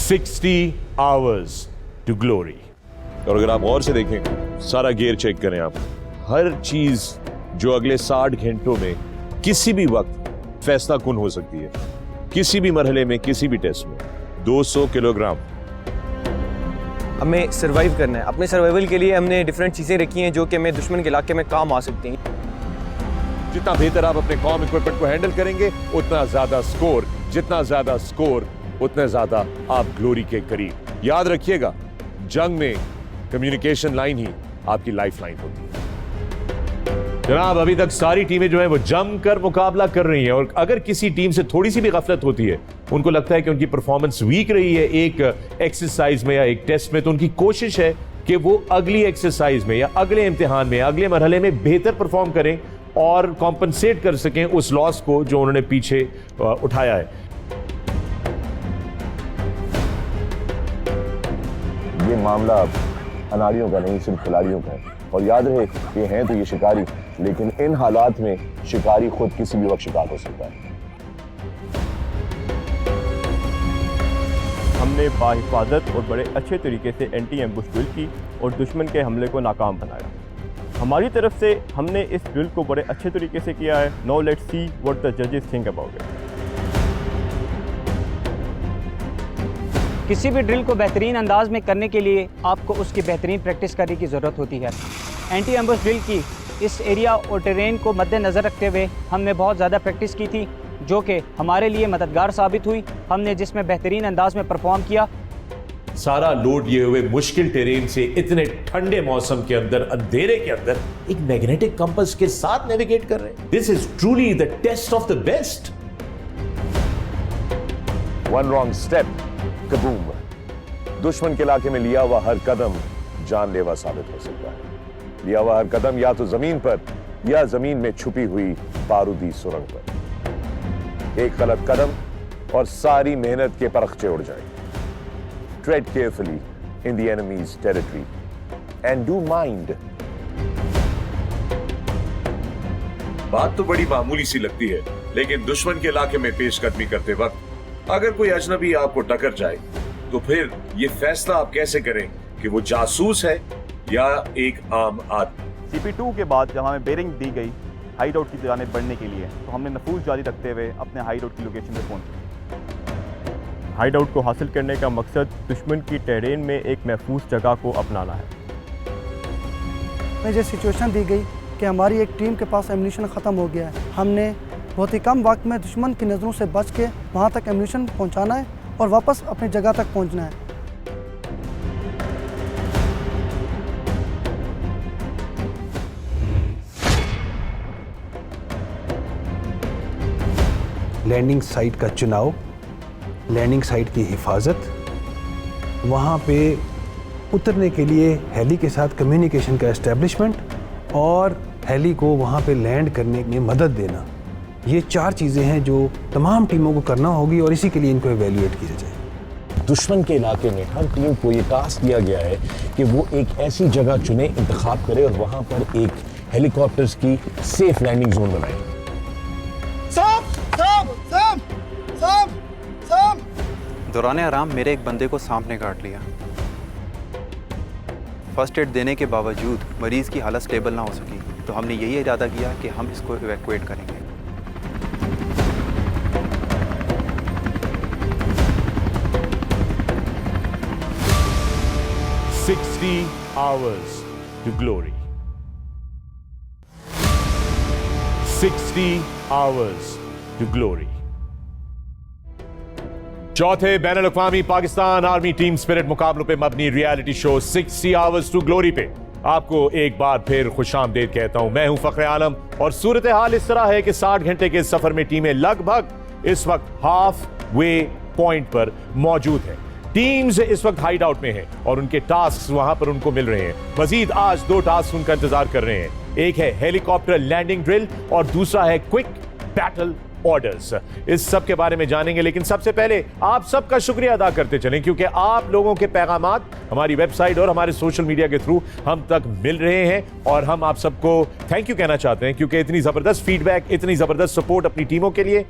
60 hours to glory. और अगर आप और से देखें, सारा गियर चेक करें आप, हर चीज जो अगले 60 घंटों में किसी भी वक्त फैसला कुन हो सकती है, किसी भी मरहले में, किसी भी टेस्ट में। 200 किलोग्राम हमें सर्वाइव करना है। अपने सर्वाइवल के लिए हमने डिफरेंट चीज़ें रखी हैं जो कि हमें दुश्मन के इलाके में काम आ सकती हैं। जितना बेहतर आप अपने कॉम इक्विपमेंट को हैंडल करेंगे, उतना ज्यादा स्कोर, जितना ज्यादा स्कोर उतना ज्यादा आप ग्लोरी के करीब। याद रखिएगा, जंग में कम्युनिकेशन लाइन ही आपकी लाइफ लाइन होती है। जनाब, अभी तक सारी टीमें जो है वो जमकर मुकाबला कर रही हैं, और अगर किसी टीम से थोड़ी सी भी गफलत होती है, उनको लगता है कि उनकी परफॉर्मेंस वीक रही है एक एक्सरसाइज में या एक टेस्ट में, तो उनकी कोशिश है कि वो अगली एक्सरसाइज में या अगले इम्तिहान में, अगले मरहले में बेहतर परफॉर्म करें और कॉम्पनसेट कर सकें उस लॉस को जो उन्होंने पीछे उठाया है। ये मामला अब अनाड़ियों का नहीं, सिर्फ खिलाड़ियों का है। और याद रहे, ये हैं तो ये शिकारी, लेकिन इन हालात में शिकारी खुद किसी भी वक्त शिकार हो सकता है। हमने बाहिफाजत और बड़े अच्छे तरीके से एंटी एम्बुश ड्रिल की और दुश्मन के हमले को नाकाम बनाया। हमारी तरफ से हमने इस ड्रिल को बड़े अच्छे तरीके से किया है। Now let's see what the जजेस थिंक अबाउट इट। किसी भी ड्रिल को बेहतरीन अंदाज में करने के लिए आपको उसकी बेहतरीन प्रैक्टिस करने की ज़रूरत होती है। एंटी एम्बुश ड्रिल की इस एरिया और टेरेन को मद्देनज़र रखते हुए हमने बहुत ज़्यादा प्रैक्टिस की थी, जो कि हमारे लिए मददगार साबित हुई। हमने जिसमें बेहतरीन अंदाज में परफॉर्म किया। सारा लोड लिए हुए मुश्किल टेरेन से इतने ठंडे मौसम के अंदर, अंधेरे के अंदर, एक मैग्नेटिक कंपास के साथ नेविगेट कर रहे हैं। This is truly the test of the best. One wrong step, kaboom. दुश्मन के इलाके में लिया हुआ हर कदम जानलेवा साबित हो सकता है। लिया हुआ हर कदम या तो जमीन पर या जमीन में छुपी हुई बारूदी सुरंग पर। एक गलत कदम और सारी मेहनत के परखचे उड़ जाएंगे। Tread carefully in the enemy's territory and do mind. बात तो बड़ी मामूली सी लगती है, लेकिन दुश्मन के इलाके में पेशकदमी करते वक्त अगर कोई अजनबी आपको टकर जाए, तो फिर ये फैसला आप कैसे करें कि वो जासूस है या एक आम आदमी। CP2 के बाद जब हमें बेरिंग दी गई हाइड आउट की जानिब बढ़ने के लिए, तो हमने नफूज जारी रखते हुए अपने हाइड आउट की लोकेशन पर पहुंचे। हाइड आउट को हासिल करने का मकसद दुश्मन की टेरेन में एक महफूज जगह को अपनाना है। मुझे सिचुएशन दी गई कि हमारी एक टीम के पास एम्यूनिशन ख़त्म हो गया है। हमने बहुत ही कम वक्त में दुश्मन की नज़रों से बच के वहाँ तक एम्यूनिशन पहुँचाना है और वापस अपनी जगह तक पहुँचना है। लैंडिंग साइट का चुनाव, लैंडिंग साइट की हिफाजत, वहाँ पे उतरने के लिए हेली के साथ कम्युनिकेशन का एस्टेब्लिशमेंट और हेली को वहाँ पे लैंड करने में मदद देना, ये 4 चीज़ें हैं जो तमाम टीमों को करना होगी और इसी के लिए इनको एवेल्युएट किया जाए। दुश्मन के इलाके में हर टीम को ये टास्क दिया गया है कि वो एक ऐसी जगह चुने, इंतखाब करे और वहाँ पर एक हेलीकॉप्टर्स की सेफ लैंडिंग जोन बनाए। दौरान आराम मेरे एक बंदे को सांप ने काट लिया। फर्स्ट एड देने के बावजूद मरीज़ की हालत स्टेबल ना हो सकी, तो हमने यही इरादा किया कि हम इसको इवैक्यूएट करेंगे। $60 hours to glory. 60 hours to glory. चौथे बैनुल-अक़वामी पाकिस्तान आर्मी टीम स्पिरिट मुकाबलों पे मबनी reality show 60 hours to glory पे आपको एक बार फिर खुशामदीद कहता हूं। मैं हूं फखरे आलम और सूरत हाल इस तरह है कि 60 घंटे के सफर में टीमें लगभग इस वक्त हाफ वे पॉइंट पर मौजूद हैं। टीम्स इस वक्त हाइड आउट में हैं और उनके टास्क वहां पर उनको मिल रहे हैं। मजीद आज 2 टास्क उनका इंतजार कर रहे हैं। एक है हेलीकॉप्टर लैंडिंग ड्रिल और दूसरा है क्विक बैटल ऑर्डर्स। इस सब के बारे में जानेंगे, लेकिन सबसे पहले आप सबका शुक्रिया अदा करते चलें, क्योंकि आप लोगों के पैगामात हमारी वेबसाइट और हमारे सोशल मीडिया के थ्रू हम तक मिल रहे हैं और हम आप सबको थैंक यू कहना चाहते हैं, क्योंकि इतनी जबरदस्त फीडबैक, इतनी जबरदस्त सपोर्ट अपनी टीमों के लिए,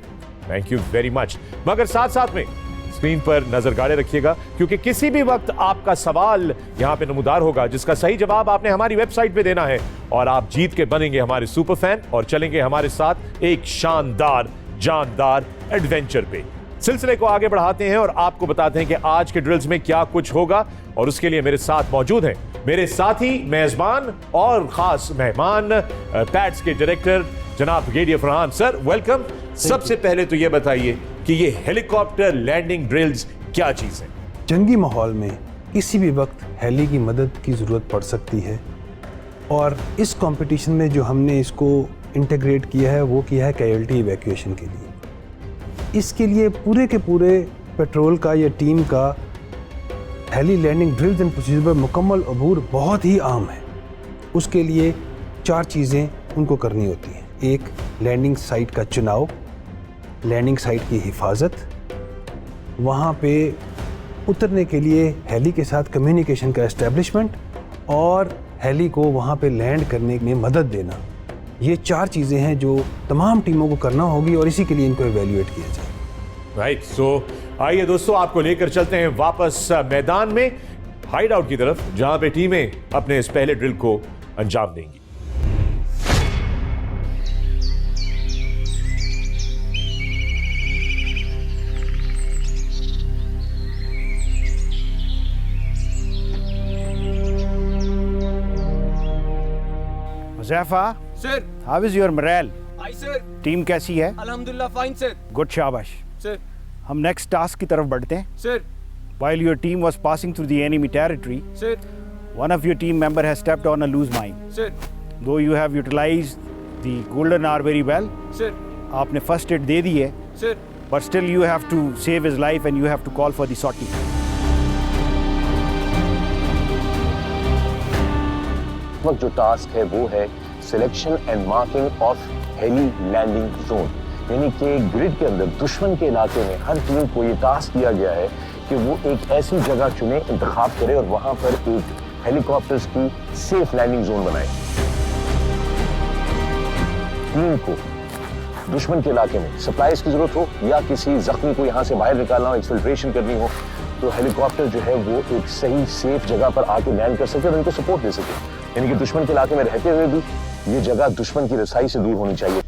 थैंक यू वेरी मच। मगर साथ साथ में स्क्रीन पर नजर गाड़े रखिएगा, क्योंकि किसी भी वक्त आपका सवाल यहां पे नमूदार होगा, जिसका सही जवाब आपने हमारी वेबसाइट पे देना है और आप जीत के बनेंगे हमारे सुपर फैन और चलेंगे हमारे साथ एक शानदार जानदार एडवेंचर पे। सिलसिले को आगे बढ़ाते हैं और आपको बताते हैं कि आज के ड्रिल्स में क्या कुछ होगा, और उसके लिए मेरे साथ मौजूद हैं मेरे साथी मेजबान और खास मेहमान पैट्स के डायरेक्टर जनाब ब्रिगेडियर फरहान। Sir welcome. सबसे पहले तो ये बताइए कि ये हेलीकॉप्टर लैंडिंग ड्रिल्स क्या चीज है? जंगी माहौल में किसी भी वक्त हेली की मदद की ज़रूरत पड़ सकती है, और इस कंपटीशन में जो हमने इसको इंटीग्रेट किया है वो किया है कैजुअल्टी इवैक्यूएशन के लिए। इसके लिए पूरे के पूरे पेट्रोल का या टीम का heli landing drills and procedure पर मुकम्मल अबूर बहुत ही आम है। उसके लिए 4 चीज़ें उनको करनी होती हैं। एक, लैंडिंग साइट का चुनाव, लैंडिंग साइट की हिफाजत, वहाँ पे उतरने के लिए हेली के साथ कम्युनिकेशन का एस्टेब्लिशमेंट और हेली को वहाँ पे लैंड करने में मदद देना। ये 4 चीज़ें हैं जो तमाम टीमों को करना होगी और इसी के लिए इनको एवेल्युएट किया जाए। राइट, सो आइए दोस्तों आपको लेकर चलते हैं वापस मैदान में, हाइड आउट की तरफ, जहां पे टीमें अपने इस पहले ड्रिल को अंजाम देंगी। Huzaifa, sir. How is your moral? Hi sir. Team कैसी है? अल्हम्दुलिल्लाह फाइन सर। गुड, शाबाश। सर। हम नेक्स्ट टास्क की तरफ बढ़ते हैं। Sir. While your team was passing through the enemy territory, sir. one of your team member has stepped on a loose mine. Sir. Though you have utilized the golden hour very well, sir. आपने first aid दे दी है, sir. but still you have to save his life and you have to call for the sortie. वक्त जो task है वो है selection and marking of heli landing zone, यानी कि grid के अंदर दुश्मन के इलाके में हर टीम को ये टास्क दिया गया है कि वो एक ऐसी जगह चुने, इंतखाब करे और वहां पर एक हेलीकॉप्टर्स की सेफ लैंडिंग जोन बनाए। टीम को दुश्मन के इलाके में सप्लाईज की जरूरत हो या किसी जख्मी को यहां से बाहर निकालना हो, एक्सफिल्ट्रेशन करनी हो, तो हेलीकॉप्टर जो है वो एक सही सेफ जगह पर आके लैंड कर सके और उनको सपोर्ट दे सके। यानी कि दुश्मन के इलाके में रहते हुए भी ये जगह दुश्मन की रसाई से दूर होनी चाहिए।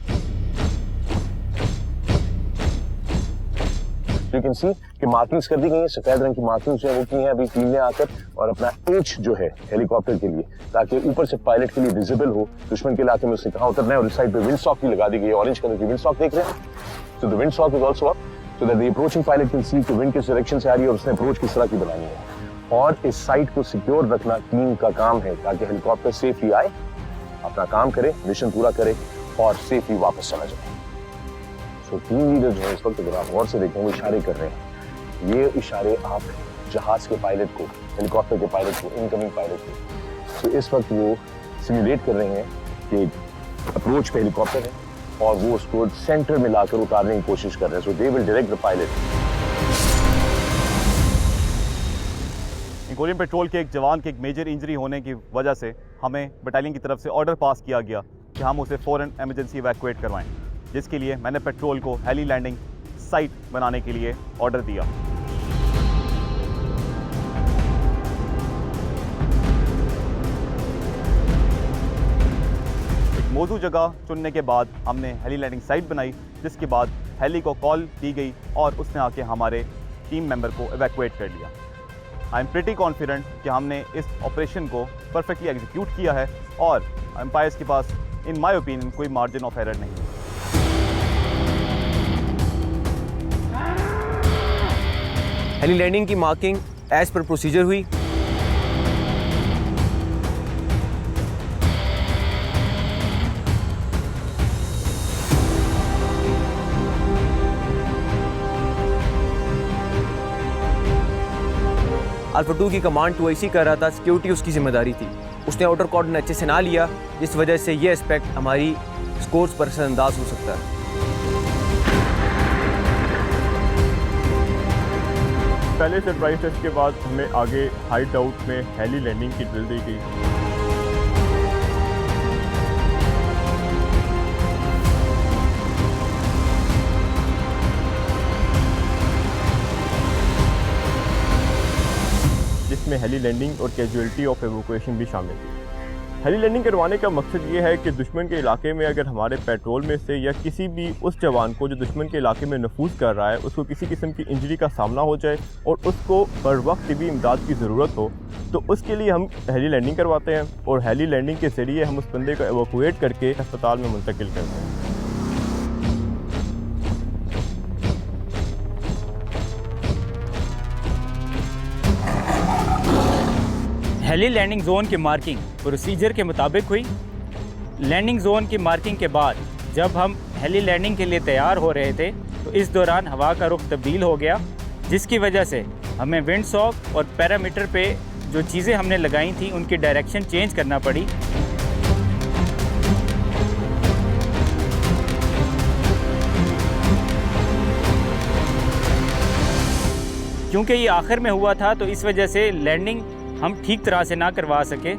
यू कैन सी कि मार्किंग्स कर दी गई है, सफेद रंग की मार्किंग्स जो है वो की हैं अभी टीम ने आकर, और अपना एच जो है हेलीकॉप्टर के लिए, ताकि ऊपर से पायलट के लिए विजिबल हो दुश्मन के इलाके में उससे कहाँ उतरना है। और इस साइड पे विंड स्टॉक भी लगा दी गई है, ऑरेंज कलर की विंड स्टॉक देख रहे हैं, तो the wind stock is also up so that the approaching pilot can see कि विंड किस डायरेक्शन से आ रही है और उसने अप्रोच किस तरह की बनानी है। और इस साइट को सिक्योर रखना टीम का काम है, ताकि हेलीकॉप्टर सेफली आए, अपना काम करे, मिशन पूरा करे और सेफली वापस चला जाए। तो टीम लीडर जो है इस वक्त अगर आप गौर से देखें वो इशारे कर रहे हैं, ये इशारे आप जहाज के पायलट को, हेलीकॉप्टर के पायलट को, इनकमिंग पायलट को, तो इस वक्त वो सिमुलेट कर रहे हैं कि अप्रोच पे हेलीकॉप्टर है और वो उसको सेंटर में लाकर उतारने की कोशिश कर रहे हैं। So they will direct the pilot. इंकोरियम पेट्रोल के एक जवान के एक मेजर इंजरी होने की वजह से हमें बटालियन की तरफ से ऑर्डर पास किया गया कि हम उसे फ़ौरन एमरजेंसी इवैक्यूएट करवाएं, जिसके लिए मैंने पेट्रोल को हेली लैंडिंग साइट बनाने के लिए ऑर्डर दिया। एक मौजू जगह चुनने के बाद हमने हेली लैंडिंग साइट बनाई, जिसके बाद हेली को कॉल दी गई और उसने आके हमारे टीम मेंबर को इवैक्यूएट कर लिया। आई एम प्रिटी कॉन्फिडेंट कि हमने इस ऑपरेशन को परफेक्टली एग्जीक्यूट किया है और एम्पायर्स के पास इन माय ओपिनियन कोई मार्जिन ऑफ एरर नहीं है। हेली लैंडिंग की मार्किंग एज पर प्रोसीजर हुई। अल्फा 2 की कमांड 2IC कर रहा था, सिक्योरिटी उसकी जिम्मेदारी थी। उसने आउटर कॉर्डन अच्छे से ना लिया, जिस वजह से ये एस्पेक्ट हमारी स्कोर्स पर असरअंदाज हो सकता है। पहले सरप्राइज टेस्ट के बाद हमें आगे हाइड आउट में हेली लैंडिंग की ड्रिल दी गई। हेली लैंडिंग और कैजुअलिटी ऑफ एवोकुएशन भी शामिल थी। हेली लैंडिंग करवाने का मकसद ये है कि दुश्मन के इलाके में अगर हमारे पेट्रोल में से या किसी भी उस जवान को जो दुश्मन के इलाके में नफूज कर रहा है उसको किसी किस्म की इंजरी का सामना हो जाए और उसको बर वक्त भी इमदाद की ज़रूरत हो, तो उसके लिए हम हेली लैंडिंग करवाते हैं और हेली लैंडिंग के ज़रिए हम उस बंदे को एवोकुएट करके अस्पताल में मुंतकिल करते हैं। हेली लैंडिंग जोन की मार्किंग प्रोसीजर के मुताबिक हुई। लैंडिंग जोन की मार्किंग के बाद जब हम हेली लैंडिंग के लिए तैयार हो रहे थे तो इस दौरान हवा का रुख तब्दील हो गया, जिसकी वजह से हमें विंड सॉक और पैरामीटर पे जो चीज़ें हमने लगाई थी उनकी डायरेक्शन चेंज करना पड़ी। क्योंकि ये आखिर में हुआ था तो इस वजह से लैंडिंग हम ठीक तरह से ना करवा सके।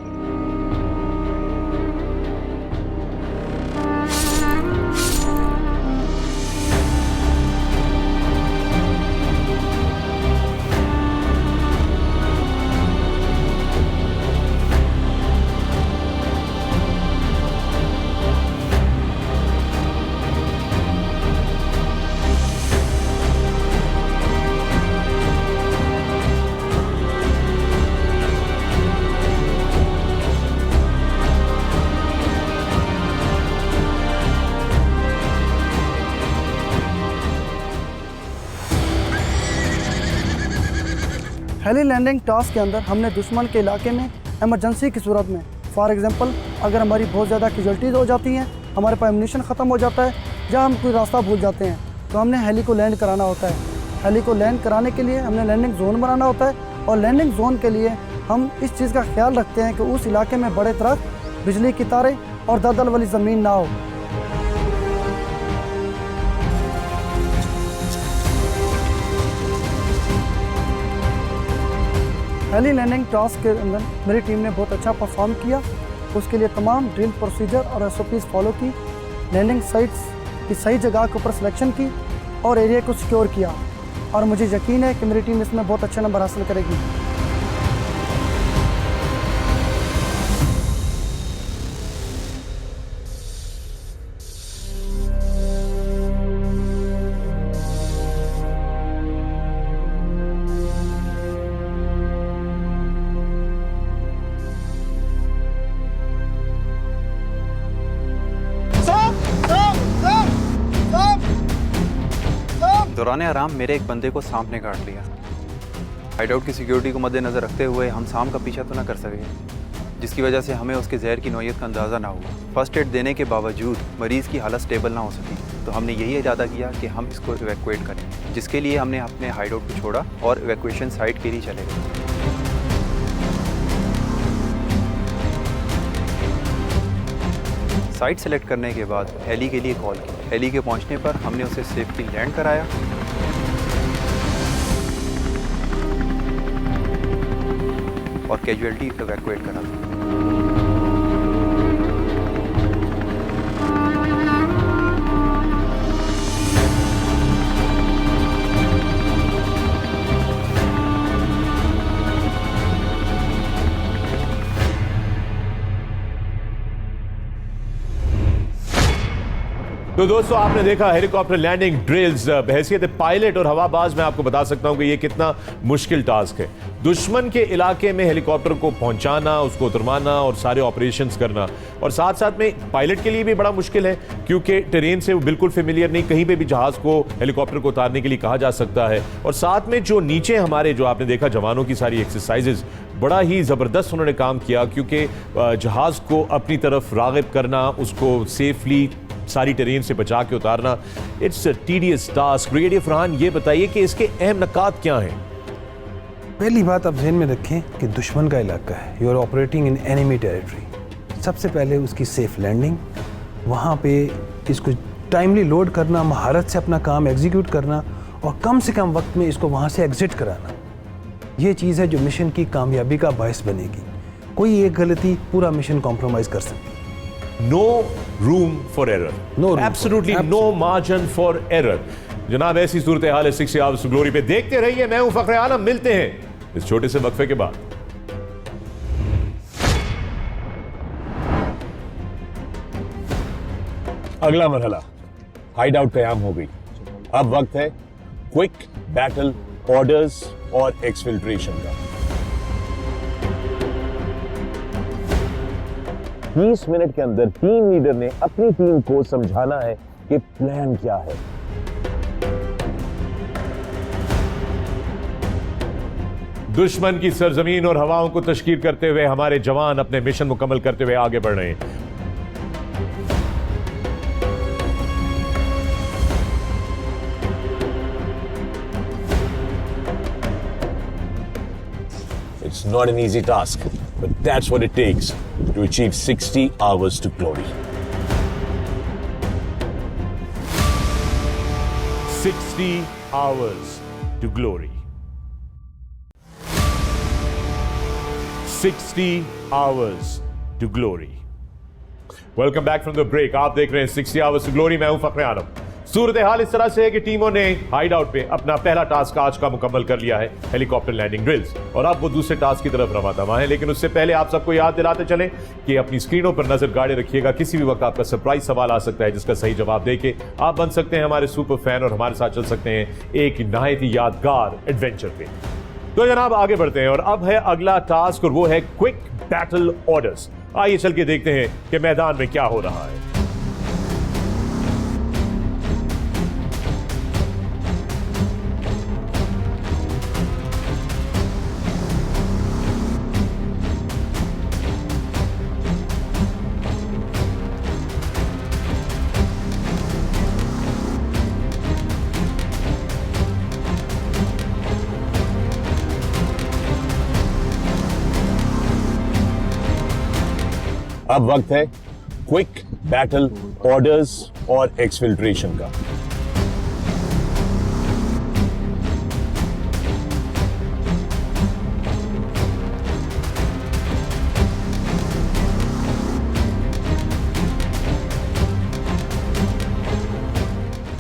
हेली लैंडिंग टास्क के अंदर हमने दुश्मन के इलाके में इमरजेंसी की सूरत में, फॉर एग्जांपल अगर हमारी बहुत ज़्यादा कैजुअल्टीज हो जाती हैं, हमारे पास एम्यूनिशन ख़त्म हो जाता है या हम कोई रास्ता भूल जाते हैं, तो हमने हेली को लैंड कराना होता है। हेली को लैंड कराने के लिए हमने लैंडिंग जोन बनाना होता है और लैंडिंग जोन के लिए हम इस चीज़ का ख्याल रखते हैं कि उस इलाके में बड़े दरख्त, बिजली की तारें और दलदल वाली ज़मीन ना हो। हेली लैंडिंग टास्क के अंदर मेरी टीम ने बहुत अच्छा परफॉर्म किया। उसके लिए तमाम ड्रिल प्रोसीजर और SOPs फॉलो की, लैंडिंग साइट्स की सही जगह के ऊपर सिलेक्शन की और एरिया को सिक्योर किया, और मुझे यकीन है कि मेरी टीम इसमें बहुत अच्छे नंबर हासिल करेगी। दौरान आराम मेरे एक बंदे को सांप ने काट लिया। हाइड आउट की सिक्योरिटी को मद्देनज़र रखते हुए हम सांप का पीछा तो ना कर सके, जिसकी वजह से हमें उसके जहर की नौयत का अंदाज़ा ना हुआ। फर्स्ट एड देने के बावजूद मरीज़ की हालत स्टेबल ना हो सकी, तो हमने यही इरादा किया कि हम इसको इवैक्यूएट करें, जिसके लिए हमने अपने हाइड आउट को छोड़ा और इवैक्यूएशन साइट के लिए चले गए। साइट सेलेक्ट करने के बाद हेली के लिए कॉल की। हेली के पहुंचने पर हमने उसे सेफ्टी लैंड कराया और कैजुअलिटी इवैक्यूएट करा। तो दोस्तों आपने देखा हेलीकॉप्टर लैंडिंग ड्रिल्स। बहैसियत पायलट और हवाबाज मैं आपको बता सकता हूं कि ये कितना मुश्किल टास्क है। दुश्मन के इलाके में हेलीकॉप्टर को पहुंचाना, उसको उतरवाना और सारे ऑपरेशंस करना, और साथ साथ में पायलट के लिए भी बड़ा मुश्किल है क्योंकि टेरेन से वो बिल्कुल फेमिलियर नहीं, कहीं पे भी जहाज को हेलीकॉप्टर को उतारने के लिए कहा जा सकता है। और साथ में जो नीचे हमारे जो आपने देखा जवानों की सारी एक्सरसाइजेज, बड़ा ही ज़बरदस्त उन्होंने काम किया क्योंकि जहाज को अपनी तरफ राग़िब करना, उसको सेफली सारी टेरेन से बचा के उतारना, it's a tedious task. Brigadier Farhan, ये बताइए कि इसके अहम नकात क्या हैं? पहली बात आप ज़हन में रखें कि दुश्मन का इलाका है, you are operating in enemy territory. सबसे पहले उसकी सेफ लैंडिंग, वहाँ पे इसको टाइमली लोड करना, महारत से अपना काम एग्जीक्यूट करना और कम से कम वक्त में इसको वहाँ से एग्जिट कराना, ये चीज़ है जो मिशन की कामयाबी का बायस बनेगी। कोई एक गलती पूरा मिशन कॉम्प्रोमाइज़ कर सकती है। No room for error. No room Absolutely for, no margin for error. जनाब ऐसी सूरत हाल है 6 Hours to Glory पे। देखते रहिए, मैं हूं फखरे आलम। मिलते हैं इस छोटे से वक्फे के बाद। अगला मरहला हाइड आउट कयाम हो गई। अब वक्त है क्विक बैटल ऑर्डर्स और एक्सफिल्ट्रेशन का। 20 मिनट के अंदर टीम लीडर ने अपनी टीम को समझाना है कि प्लान क्या है। दुश्मन की सरजमीन और हवाओं को तशकील करते हुए हमारे जवान अपने मिशन मुकम्मल करते हुए आगे बढ़ रहे हैं। It's not an easy task, but that's what it takes to achieve 60 hours to glory. 60 hours to glory. 60 hours to glory. Welcome back from the break. आप देख रहे हैं 60 hours to glory। मैं हूं फखरे आलम। सूरत हाल इस तरह से है कि टीमों ने हाइड आउट पे अपना पहला टास्क आज का मुकम्मल कर लिया है, हेलीकॉप्टर लैंडिंग ड्रिल्स, और अब वो दूसरे टास्क की तरफ रवा दवा है। लेकिन उससे पहले आप सबको याद दिलाते चलें कि अपनी स्क्रीनों पर नजर गाड़े रखिएगा। किसी भी वक्त आपका सरप्राइज सवाल आ सकता है जिसका सही जवाब देके आप बन सकते हैं हमारे सुपर फैन और हमारे साथ चल सकते हैं एक नहायत ही यादगार एडवेंचर पे। तो जनाब आगे बढ़ते हैं और अब है अगला टास्क और वो है क्विक बैटल ऑर्डर्स। आइए चल के देखते हैं कि मैदान में क्या हो रहा है। अब वक्त है क्विक बैटल ऑर्डर्स और एक्सफिल्ट्रेशन का।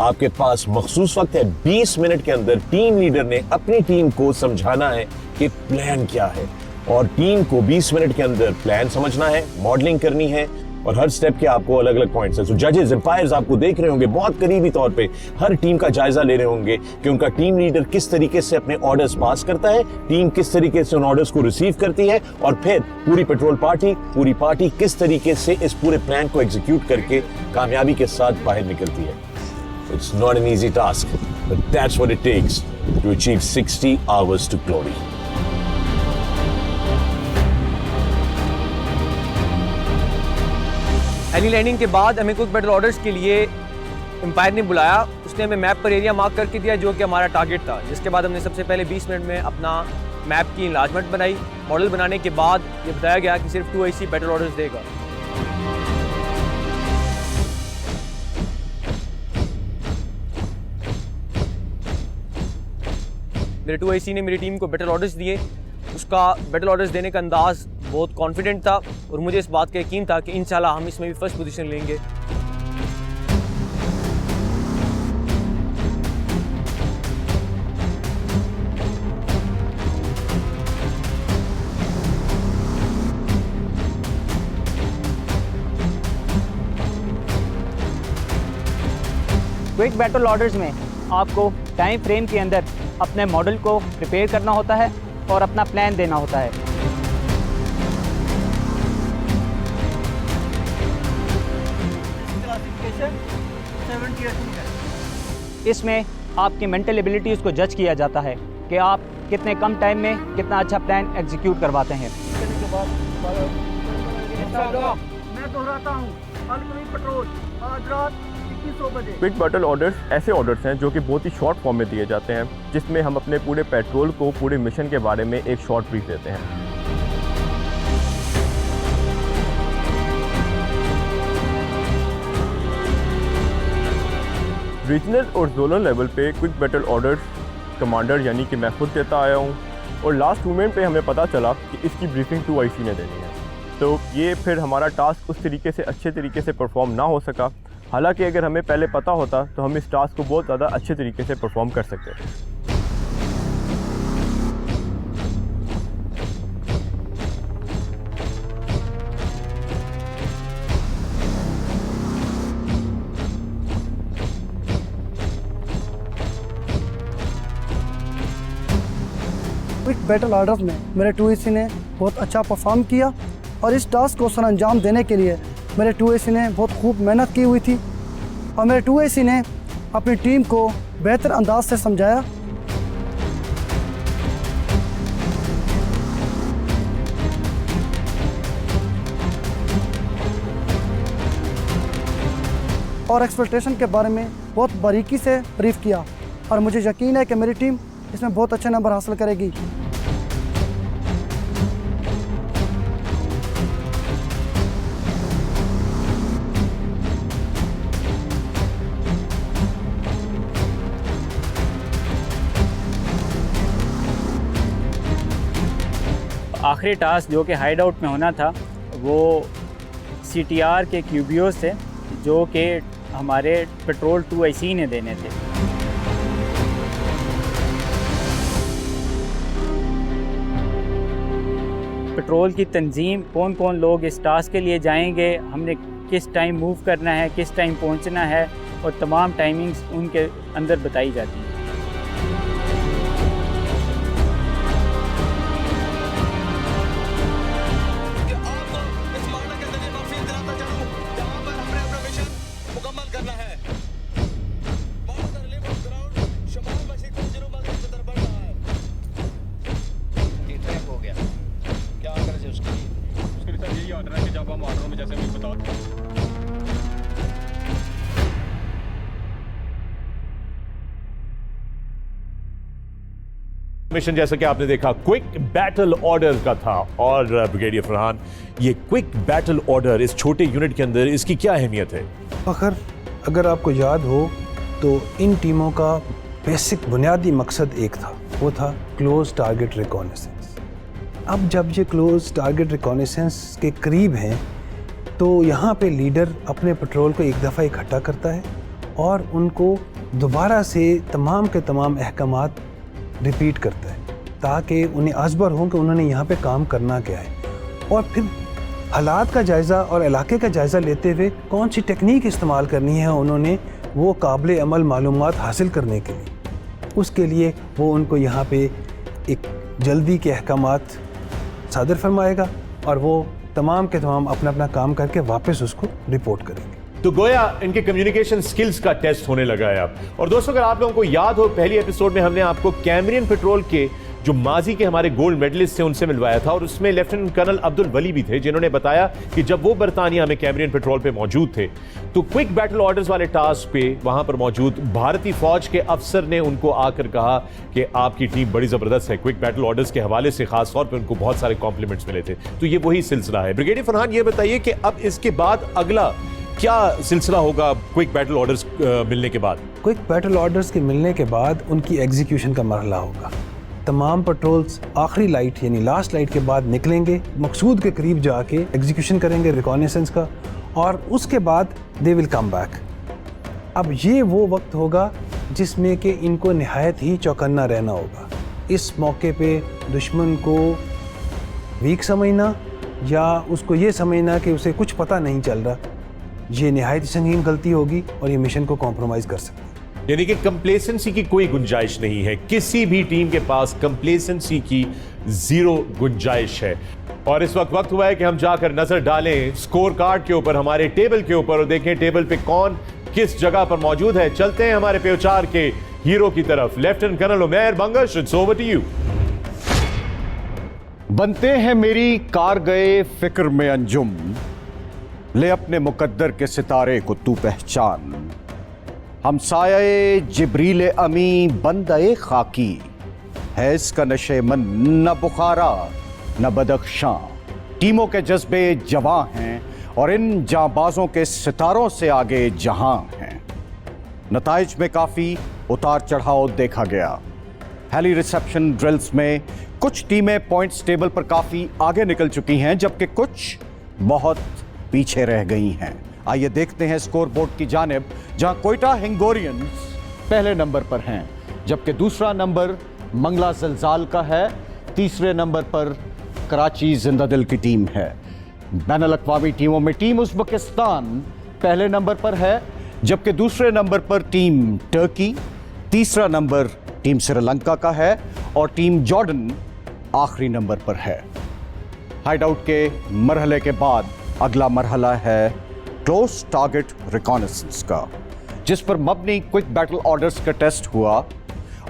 आपके पास मखसूस वक्त है 20 मिनट के अंदर टीम लीडर ने अपनी टीम को समझाना है कि प्लान क्या है, और टीम को 20 मिनट के अंदर प्लान समझना है, मॉडलिंग करनी है, और हर स्टेप के आपको अलग अलग पॉइंट्स हैं। सो जजेस एम्पायर्स आपको देख रहे होंगे, बहुत करीबी तौर पे हर टीम का जायजा ले रहे होंगे कि उनका टीम लीडर किस तरीके से अपने ऑर्डर्स पास करता है, टीम किस तरीके से उन ऑर्डर्स को रिसीव करती है, और फिर पूरी पूरी पार्टी किस तरीके से इस पूरे प्लान को एग्जीक्यूट करके कामयाबी के साथ बाहर निकलती है। It's not an easy task, but that's what it takes to achieve 60 hours to glory. Heli landing के बाद हमें क्विक बैटल ऑर्डर्स के लिए एम्पायर ने बुलाया। उसने हमें मैप पर एरिया मार्क करके दिया जो कि हमारा टारगेट था, जिसके बाद हमने सबसे पहले 20 मिनट में अपना मैप की इन्लार्जमेंट बनाई। मॉडल बनाने के बाद ये बताया गया कि सिर्फ 2 IC बैटल ऑर्डर्स देगा। मेरे 2 IC ने मेरी टीम को बैटल ऑर्डर्स दिए। उसका बैटल ऑर्डर्स देने का अंदाज बहुत कॉन्फिडेंट था और मुझे इस बात का यकीन था कि इंशाल्लाह हम इसमें भी फर्स्ट पोजीशन लेंगे। क्विक बैटल ऑर्डर्स में आपको टाइम फ्रेम के अंदर अपने मॉडल को प्रिपेयर करना होता है और अपना प्लान देना होता है। इसमें आपकी मेंटल एबिलिटीज़ को जज किया जाता है कि आप कितने कम टाइम में कितना अच्छा प्लान एग्जीक्यूट करवाते हैं। मैं दोहराता हूँ, पेट्रोल आज रात 2100 बजे। क्विक बैटल ऑर्डर्स ऐसे ऑर्डर्स हैं जो कि बहुत ही शॉर्ट फॉर्म में दिए जाते हैं, जिसमें हम अपने पूरे पेट्रोल को पूरे मिशन के बारे में एक शॉर्ट ब्रीफ देते हैं। रीजनल और जोनल लेवल पे क्विक बैटल ऑर्डर्स कमांडर यानी कि मैं खुद देता आया हूँ, और लास्ट मोमेंट पे हमें पता चला कि इसकी ब्रीफिंग 2 IC ने देनी है। तो ये फिर हमारा टास्क उस तरीके से अच्छे तरीके से परफॉर्म ना हो सका। हालांकि अगर हमें पहले पता होता तो हम इस टास्क को बहुत ज़्यादा अच्छे तरीके से परफॉर्म कर सकते थे। क्विक बैटल ऑर्डर में मेरे 2AC ने बहुत अच्छा परफॉर्म किया और इस टास्क को सर अंजाम देने के लिए मेरे 2AC ने बहुत खूब मेहनत की हुई थी और मेरे 2AC ने अपनी टीम को बेहतर अंदाज से समझाया। और एक्सपेक्टेशन के बारे में बहुत बारीकी से ब्रीफ किया और मुझे यकीन है कि मेरी टीम इसमें बहुत अच्छे नंबर हासिल करेगी। आखिरी टास्क जो कि हाइड आउट में होना था वो CTR के क्यूबियो से जो कि हमारे पेट्रोल 2IC ने देने थे। पेट्रोल की तंजीम, कौन कौन लोग इस टास्क के लिए जाएंगे, हमने किस टाइम मूव करना है, किस टाइम पहुंचना है और तमाम टाइमिंग्स उनके अंदर बताई जाती हैं। मिशन जैसा कि आपने देखा क्विक बैटल ऑर्डर का था और ब्रिगेडियर फरहान, ये क्विक बैटल ऑर्डर इस छोटे यूनिट के अंदर इसकी क्या अहमियत है? अगर आपको याद हो तो इन टीमों का बेसिक बुनियादी मकसद एक था, वो था क्लोज टारगेट रिकॉनेसेंस। अब जब ये क्लोज टारगेट रिकॉनेसेंस के करीब हैं तो यहाँ पे लीडर अपने पेट्रोल को एक दफ़ा इकट्ठा करता है और उनको दोबारा से तमाम के तमाम अहकामात रिपीट करता है ताकि उन्हें आज़बर हों कि उन्होंने यहाँ पे काम करना क्या है और फिर हालात का जायज़ा और इलाके का जायज़ा लेते हुए कौन सी टेक्निक इस्तेमाल करनी है उन्होंने वो काबिल अमल मालूमात हासिल करने के लिए। उसके लिए वो उनको यहाँ पे एक जल्दी के अहकामात सादर फरमाएगा और वो तमाम के तमाम अपना अपना काम करके वापस उसको रिपोर्ट करेंगे। तो गोया इनके कम्युनिकेशन स्किल्स का टेस्ट होने लगा है अब। और दोस्तों, अगर आप लोगों को याद हो, पहली एपिसोड में हमने आपको कैमरियन पेट्रोल के जो माजी के हमारे गोल्ड मेडलिस्ट थे उनसे मिलवाया था और उसमें लेफ्टिनेंट कर्नल अब्दुल वली भी थे, जिन्होंने बताया कि जब वो बरतानिया में कैमरियन पेट्रोल पे मौजूद थे तो क्विक बैटल ऑर्डर्स वाले टास्क पे वहां पर मौजूद भारतीय फौज के अफसर ने उनको आकर कहा कि आपकी टीम बड़ी जबरदस्त है। क्विक बैटल ऑर्डर्स के हवाले से खास तौर पर उनको बहुत सारे कॉम्प्लीमेंट्स मिले थे। तो ये वही सिलसिला है। ब्रिगेडियर फरहान, ये बताइए कि अब इसके बाद अगला क्या सिलसिला होगा क्विक बैटल ऑर्डर्स मिलने के बाद? क्विक बैटल ऑर्डर्स के मिलने के बाद उनकी एग्जीक्यूशन का मरहला होगा। तमाम पेट्रोल्स आखिरी लाइट यानी लास्ट लाइट के बाद निकलेंगे, मकसूद के करीब जाके एग्जीक्यूशन करेंगे रिकॉनेसेंस का और उसके बाद दे विल कम बैक। अब ये वो वक्त होगा जिसमें कि इनको निहायत ही चौकन्ना रहना होगा। इस मौके पे दुश्मन को वीक समझना या उसको ये समझना कि उसे कुछ पता नहीं चल रहा, ये निहायत संगीन गलती होगी और ये मिशन को कॉम्प्रोमाइज़ कर सकती है। यानी कि कंप्लेसेंसी की कोई गुंजाइश नहीं है, किसी भी टीम के पास कंप्लेसेंसी की जीरो गुंजाइश है। और इस वक्त हुआ है कि हम जाकर नजर डालें स्कोर कार्ड के ऊपर, हमारे टेबल के ऊपर, और देखें टेबल पे कौन किस जगह पर मौजूद है। चलते हैं हमारे पेचार के हीरो की तरफ। Lieutenant colonel Umair Bangash, it's over to you. बनते हैं मेरी कार गए फिक्र में अंजुम, ले अपने मुकद्दर के सितारे को तू पहचान। हमसाये जिब्रील अमी बंदे खाकी, है इसका नशे मन न बुखारा न बदख्शां। टीमों के जज्बे जवां हैं और इन जांबाजों के सितारों से आगे जहां हैं। नताइज में काफ़ी उतार चढ़ाव देखा गया। हेली रिसेप्शन ड्रिल्स में कुछ टीमें पॉइंट्स टेबल पर काफ़ी आगे निकल चुकी हैं, जबकि कुछ बहुत पीछे रह गई हैं। आइए देखते हैं स्कोर बोर्ड की जानिब, जहां कोयटा हिंगोरियंस पहले नंबर पर हैं, जबकि दूसरा नंबर मंगला जलजाल का है, तीसरे नंबर पर कराची जिंदादिल की टीम है। बैनुल अक़वामी टीमों में टीम उज़्बेकिस्तान पहले नंबर पर है, जबकि दूसरे नंबर पर टीम टर्की, तीसरा नंबर टीम श्रीलंका का है और टीम जॉर्डन आखिरी नंबर पर है। हाइडआउट के मरहले के बाद अगला मरहला है क्लोज टारगेट रिकॉनेसेंस का, जिस पर मबनी क्विक बैटल ऑर्डर्स का टेस्ट हुआ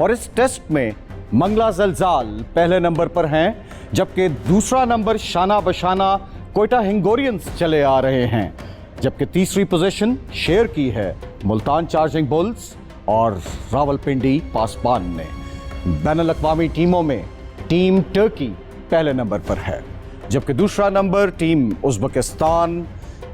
और इस टेस्ट में मंगला जलजाल पहले नंबर पर हैं, जबकि दूसरा नंबर शाना बशाना कोयटा हिंगोरियंस चले आ रहे हैं, जबकि तीसरी पोजीशन शेयर की है मुल्तान चार्जिंग बुल्स और रावलपिंडी पासबान ने। बैनुल अक़वामी टीमों में टीम टर्की पहले नंबर पर है, जबकि दूसरा नंबर टीम उज़्बेकिस्तान,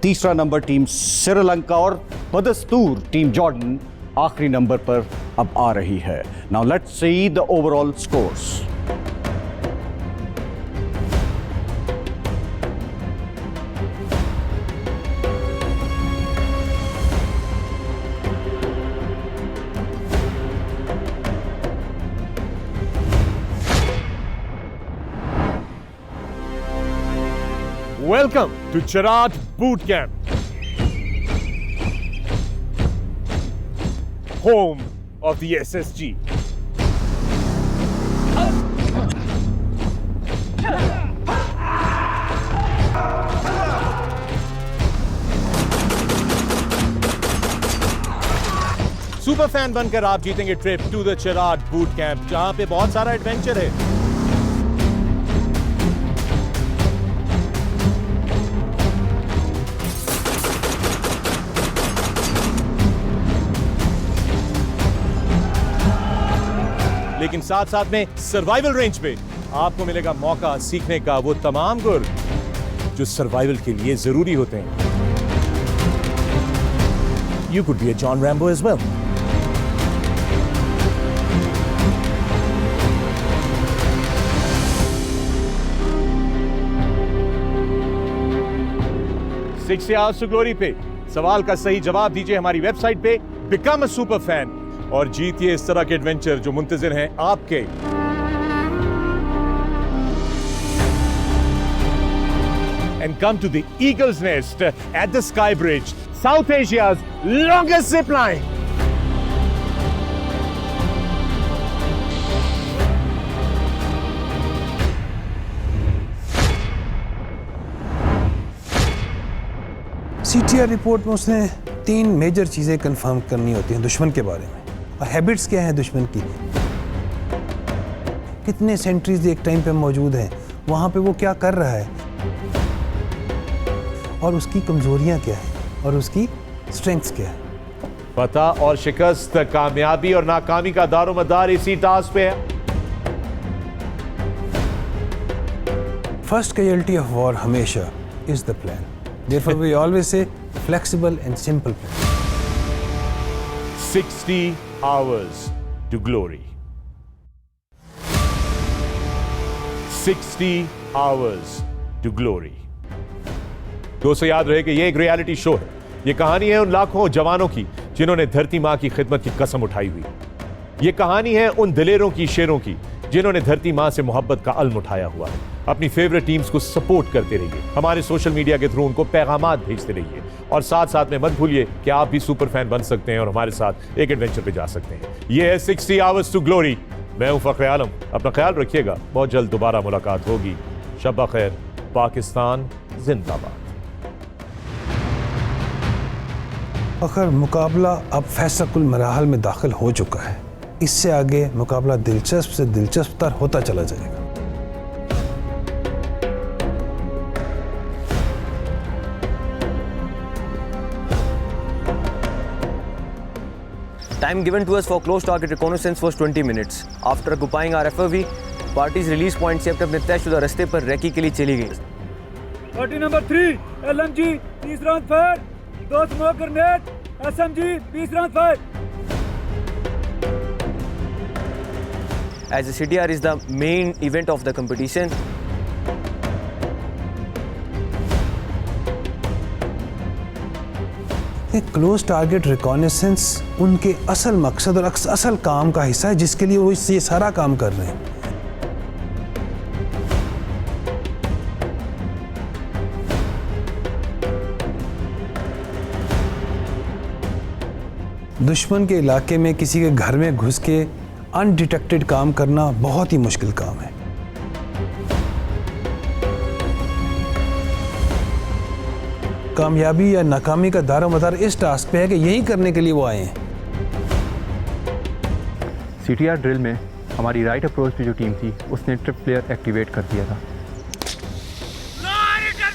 तीसरा नंबर टीम श्रीलंका और बदस्तूर टीम जॉर्डन आखिरी नंबर पर अब आ रही है। Now let's see the overall scores. Welcome to Chirag Boot Camp, home of the SSG. Super fan बनकर आप जीतेंगे trip to the Chirag boot camp, जहां पे बहुत सारा एडवेंचर है। लेकिन साथ साथ में सर्वाइवल रेंज पे आपको मिलेगा मौका सीखने का वो तमाम गुर जो सर्वाइवल के लिए जरूरी होते हैं। You could be a John Rambo as well. Six Hours to Glory पे सवाल का सही जवाब दीजिए हमारी वेबसाइट पे बिकम अ सुपर फैन और जीतिए इस तरह के एडवेंचर जो मुंतजिर हैं आपके। And come to the Eagle's Nest at the Sky Bridge, South Asia's longest zip line. CTR report में उसने 3 मेजर चीज़ें कंफर्म करनी होती हैं दुश्मन के बारे में। और हैबिट्स क्या हैं दुश्मन की, कितने सेंट्रीज एक टाइम पे मौजूद हैं, वहाँ पे वो क्या कर रहा है, और उसकी कमजोरियाँ क्या हैं और उसकी स्ट्रेंथ्स क्या है। पता और शिकस्त, कामयाबी और नाकामी का दारोमदार इसी टास्क पे है। फर्स्ट कैजुअल्टी ऑफ वॉर हमेशा is the plan, therefore we always say flexible and simple plan. 60 hours to glory. 60 hours to glory. दोस्तों याद रहे कि ये एक रियलिटी शो है। ये कहानी है उन लाखों जवानों की जिन्होंने धरती मां की खिदमत की कसम उठाई हुई। ये कहानी है उन दिलेरों की, शेरों की जिन्होंने धरती मां से मोहब्बत का अलम उठाया हुआ है। अपनी फेवरेट टीम्स को सपोर्ट करते रहिए, हमारे सोशल मीडिया के थ्रू उनको पैगामात भेजते रहिए और साथ साथ में मत भूलिए कि आप भी सुपर फैन बन सकते हैं और हमारे साथ एक एडवेंचर पे जा सकते हैं। ये है 60 Hours to Glory। मैं हूं फखरे आलम, अपना ख्याल रखिएगा, बहुत जल्द दोबारा मुलाकात होगी। शब्बा खैर, पाकिस्तान जिंदाबाद। अगर मुकाबला अब फैसला मराहल में दाखिल हो चुका है, इससे आगे मुकाबला दिलचस्प से दिलचस्प तर होता चला जाएगा। Time given to us for close target reconnaissance was 20 minutes. After occupying our FOV, parties release point से अपने तयशुदा रास्ते पर रेकी के लिए चली गई। Party number 3 LMG 30 round fire, 2 smoke grenade, SMG 20 round fire. As the CTR is the main event of the competition, close target reconnaissance उनके असल मकसद और असल काम का हिस्सा है जिसके लिए वो ये सारा काम कर रहे हैं। दुश्मन के इलाके में किसी के घर में घुस के अनडिटेक्टेड काम करना बहुत ही मुश्किल काम है। कामयाबी या नाकामी का दारोमदार इस टास्क पे है कि यही करने के लिए वो आए हैं। CTR ड्रिल में हमारी राइट अप्रोच पे जो टीम थी उसने ट्रिप प्लेयर एक्टिवेट कर दिया था,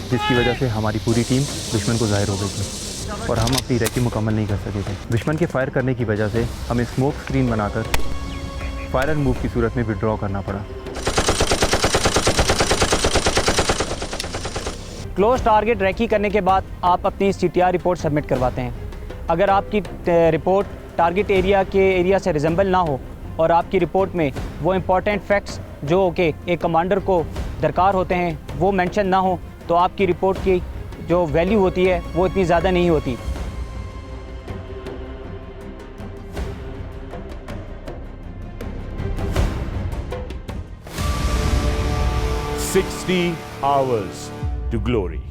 जिसकी वजह से हमारी पूरी टीम दुश्मन को ज़ाहिर हो गई थी और हम अपनी रैकी मुकम्मल नहीं कर सके थे। दुश्मन के फायर करने की वजह से हमें स्मोक स्क्रीन बनाकर फायर एंड मूव की सूरत में विड्रॉ करना पड़ा। क्लोज टारगेट रैकी करने के बाद आप अपनी CTR रिपोर्ट सबमिट करवाते हैं। अगर आपकी रिपोर्ट टारगेट एरिया के एरिया से रिजेंबल ना हो और आपकी रिपोर्ट में वो इम्पॉर्टेंट फैक्ट्स जो कि एक कमांडर को दरकार होते हैं वो मेंशन ना हो, तो आपकी रिपोर्ट की जो वैल्यू होती है वो इतनी ज़्यादा नहीं होती। "60 hours to glory"